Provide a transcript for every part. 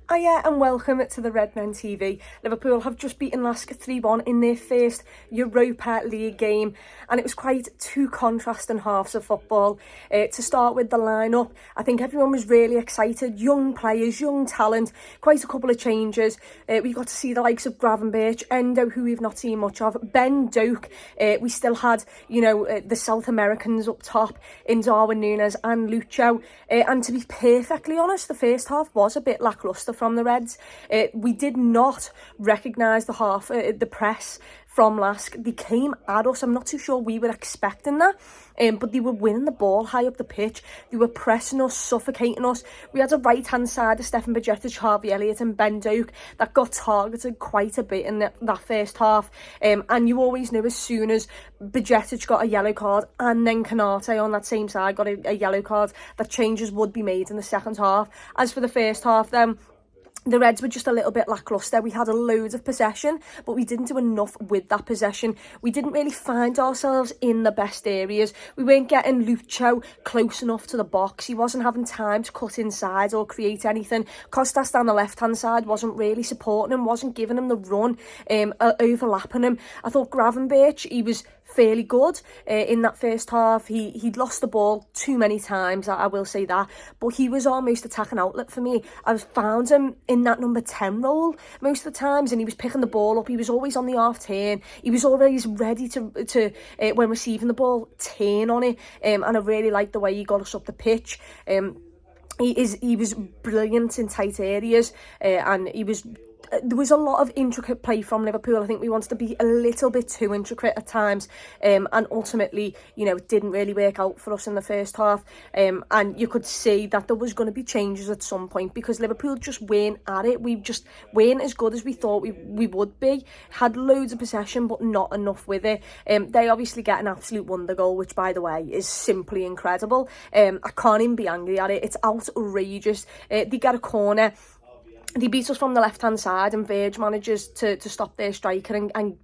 Hiya and welcome to the Redmen TV. Liverpool have just beaten Lask 3-1 in their first Europa League game, and it was quite two contrasting halves of football. To start with the lineup, I think everyone was really excited. Young players, young talent, quite a couple of changes. We got to see the likes of Gravenberch, Endo, who we've not seen much of, Ben Doak. We still had, the South Americans up top in Darwin Nunez and Lucho. And to be perfectly honest, the first half was a bit lacklustre from the Reds. We did not recognise the press from Lask. They came at us. I'm not too sure we were expecting that, but they were winning the ball high up the pitch. They were pressing us, suffocating us. We had a right-hand side of Gravenberch'S, Harvey Elliott and Ben Doak that got targeted quite a bit in that first half. And you always knew as soon as Berch'S got a yellow card and then Canate on that same side got a yellow card, that changes would be made in the second half. As for the first half then, the Reds were just a little bit lacklustre. We had a load of possession, but we didn't do enough with that possession. We didn't really find ourselves in the best areas. We weren't getting Lucho close enough to the box. He wasn't having time to cut inside or create anything. Costas down the left-hand side wasn't really supporting him, wasn't giving him the run, overlapping him. I thought Gravenberch, he was fairly good in that first half. He'd lost the ball too many times, I will say that, but he was almost attacking outlet for me. I found him in that number 10 role most of the times, and he was picking the ball up. He was always on the half turn. He was always ready to when receiving the ball, turn on it, and I really liked the way he got us up the pitch. He was brilliant in tight areas, and there was a lot of intricate play from Liverpool. I think we wanted to be a little bit too intricate at times, and ultimately, it didn't really work out for us in the first half. And you could see that there was going to be changes at some point because Liverpool just weren't at it. We just weren't as good as we thought we would be. Had loads of possession, but not enough with it. They obviously get an absolute wonder goal, which, by the way, is simply incredible. I can't even be angry at it. It's outrageous. They get a corner. They beat us from the left-hand side, and Verge manages to stop their striker and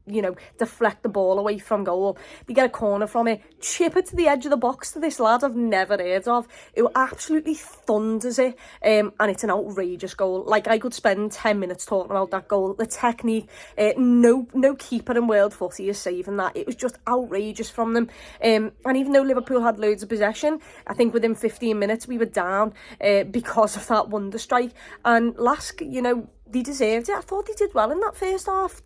deflect the ball away from goal. They get a corner from it, chip it to the edge of the box to this lad I've never heard of, who absolutely thunders it, and it's an outrageous goal. Like, I could spend 10 minutes talking about that goal. The technique, no keeper in world footy is saving that. It was just outrageous from them. And even though Liverpool had loads of possession, I think within 15 minutes we were down because of that wonder strike. And Lask, they deserved it. I thought they did well in that first half.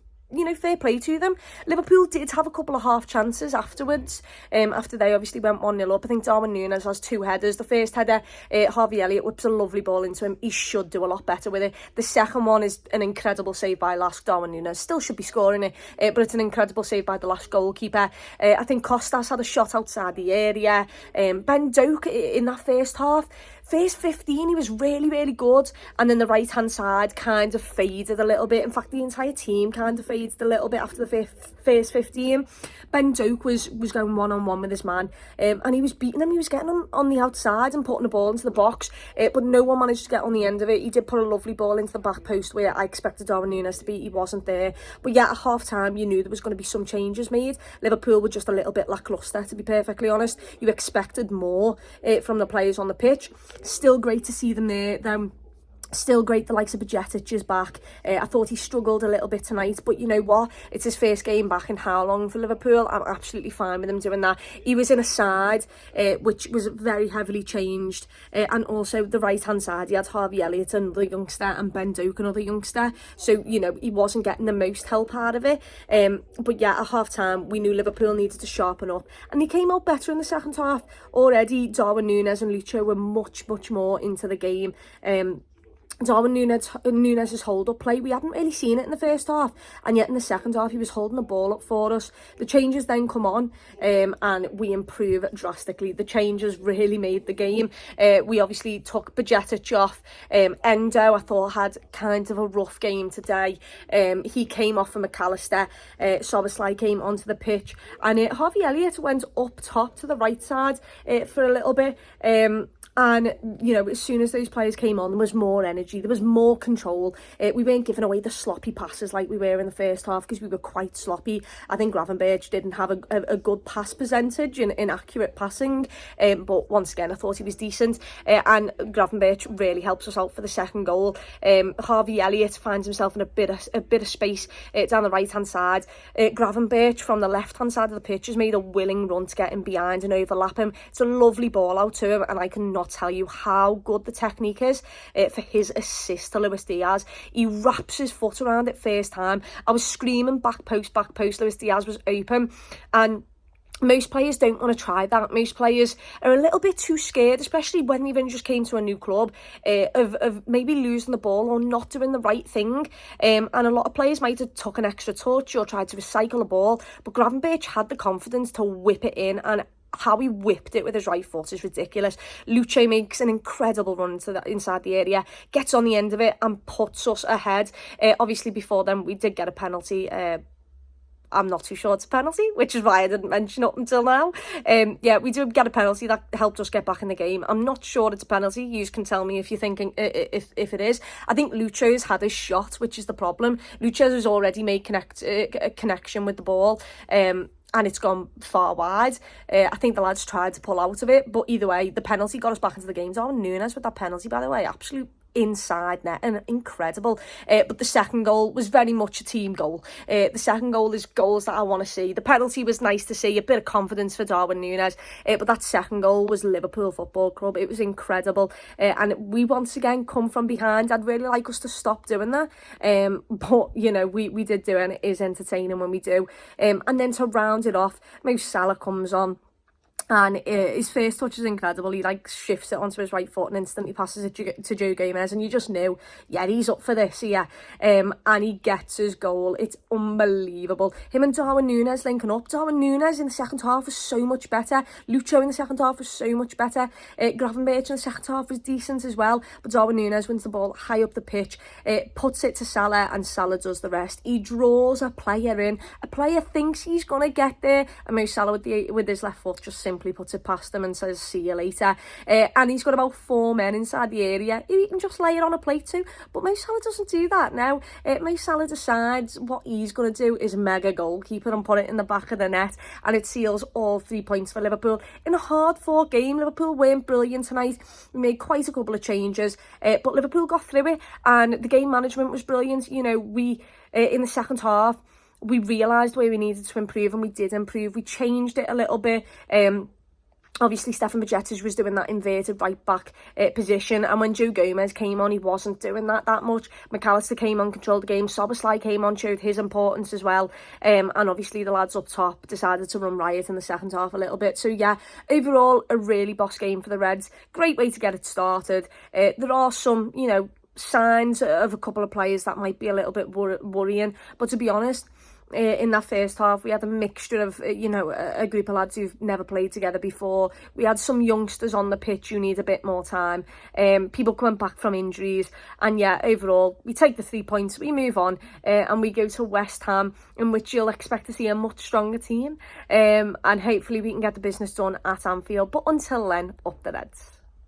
Fair play to them. Liverpool did have a couple of half chances afterwards, after they obviously went 1-0 up. I think Darwin Nunez has two headers. The first header, Harvey Elliott whips a lovely ball into him. He should do a lot better with it. The second one is an incredible save by Lask. Darwin Nunez still should be scoring it, but it's an incredible save by the Lask goalkeeper. I think Costas had a shot outside the area. Ben Doak in that first half, first 15, he was really, really good. And then the right-hand side kind of faded a little bit. In fact, the entire team kind of faded a little bit after the first 15. Ben Doak was going one-on-one with his man, and he was beating him. He was getting him on the outside and putting the ball into the box, but no one managed to get on the end of it. He did put a lovely ball into the back post where I expected Darwin Nunez to be. He wasn't there. But yeah, at half-time, you knew there was going to be some changes made. Liverpool were just a little bit lacklustre, to be perfectly honest. You expected more from the players on the pitch. Still great to see them there. Still great, the likes of Berch'S is back. I thought he struggled a little bit tonight, but you know what? It's his first game back in how long for Liverpool? I'm absolutely fine with him doing that. He was in a side which was very heavily changed, and also the right-hand side, he had Harvey Elliott, another youngster, and Ben Doak, another youngster. So, he wasn't getting the most help out of it. But yeah, at half-time, we knew Liverpool needed to sharpen up, and they came out better in the second half. Already, Darwin Nunez and Lucho were much, much more into the game. Darwin Nunez's hold-up play, we hadn't really seen it in the first half, and yet in the second half he was holding the ball up for us. The changes then come on, and we improve drastically. The changes really made the game. We obviously took Berch'S off. Endo, I thought, had kind of a rough game today. He came off for McAllister. Salah came onto the pitch, and Harvey Elliott went up top to the right side for a little bit. And, you know, as soon as those players came on, there was more energy, there was more control. We weren't giving away the sloppy passes like we were in the first half, because we were quite sloppy. I think Gravenberch didn't have a good pass percentage in accurate passing. But once again, I thought he was decent. And Gravenberch really helps us out for the second goal. Harvey Elliott finds himself in a bit of space down the right-hand side. Gravenberch from the left-hand side of the pitch has made a willing run to get him behind and overlap him. It's a lovely ball out to him, and I cannot tell you how good the technique is for his assist to Luis Diaz. He wraps his foot around it first time. I was screaming back post. Luis Diaz was open, and most players don't want to try that. Most players are a little bit too scared, especially when they even just came to a new club, of maybe losing the ball or not doing the right thing. And a lot of players might have took an extra touch or tried to recycle the ball, but Gravenberch had the confidence to whip it in, and how he whipped it with his right foot is ridiculous. Luce makes an incredible run to inside the area, gets on the end of it and puts us ahead. Obviously, before then, we did get a penalty. I'm not too sure it's a penalty, which is why I didn't mention up until now. Yeah, we did get a penalty that helped us get back in the game. I'm not sure it's a penalty. You can tell me if you're thinking if it is. I think Luce's had a shot, which is the problem. Luce has already made a connection with the ball. And it's gone far wide. I think the lads tried to pull out of it, but either way, the penalty got us back into the game. Darwin Nunez with that penalty, by the way, absolute inside net and incredible. But the second goal was very much a team goal. The second goal is goals that I want to see. The penalty was nice to see, a bit of confidence for Darwin Nunez, but that second goal was Liverpool Football Club. It was incredible, and we once again come from behind. I'd really like us to stop doing that, but you know, we did do it, and it is entertaining when we do. And then to round it off, Mo Salah comes on, and his first touch is incredible. He like shifts it onto his right foot and instantly passes it to Joe Gomez, and you just knew, yeah, he's up for this here. And he gets his goal. It's unbelievable. Him and Darwin Nunez linking up. Darwin Nunez in the second half was so much better. Lucho in the second half was so much better. Gravenberch in the second half was decent as well, but Darwin Nunez wins the ball high up the pitch, puts it to Salah, and Salah does the rest. He draws a player in. A player thinks he's gonna get there, and Mo Salah with his left foot just simply puts it past him and says, see you later. And he's got about 4 men inside the area who he can just lay it on a plate to, but Mo Salah doesn't do that now. Mo Salah decides what he's going to do is mega goalkeeper and put it in the back of the net, and it seals all 3 points for Liverpool in a hard-fought game. Liverpool weren't brilliant tonight. We made quite a couple of changes, but Liverpool got through it, and the game management was brilliant. You know, we in the second half, we realised where we needed to improve, and we did improve. We changed it a little bit. Obviously, Stefan Bajcetic was doing that inverted right-back position, and when Joe Gomez came on, he wasn't doing that much. McAllister came on, controlled the game. Szoboszlai came on, showed his importance as well. And obviously, the lads up top decided to run riot in the second half a little bit. So, yeah, overall, a really boss game for the Reds. Great way to get it started. There are some, you know, signs of a couple of players that might be a little bit worrying, but to be honest, in that first half we had a mixture of you know, a group of lads who've never played together before. We had some youngsters on the pitch who need a bit more time, people coming back from injuries, and yeah, overall we take the 3 points, we move on, and we go to West Ham, in which you'll expect to see a much stronger team, and hopefully we can get the business done at Anfield. But until then, up the Reds.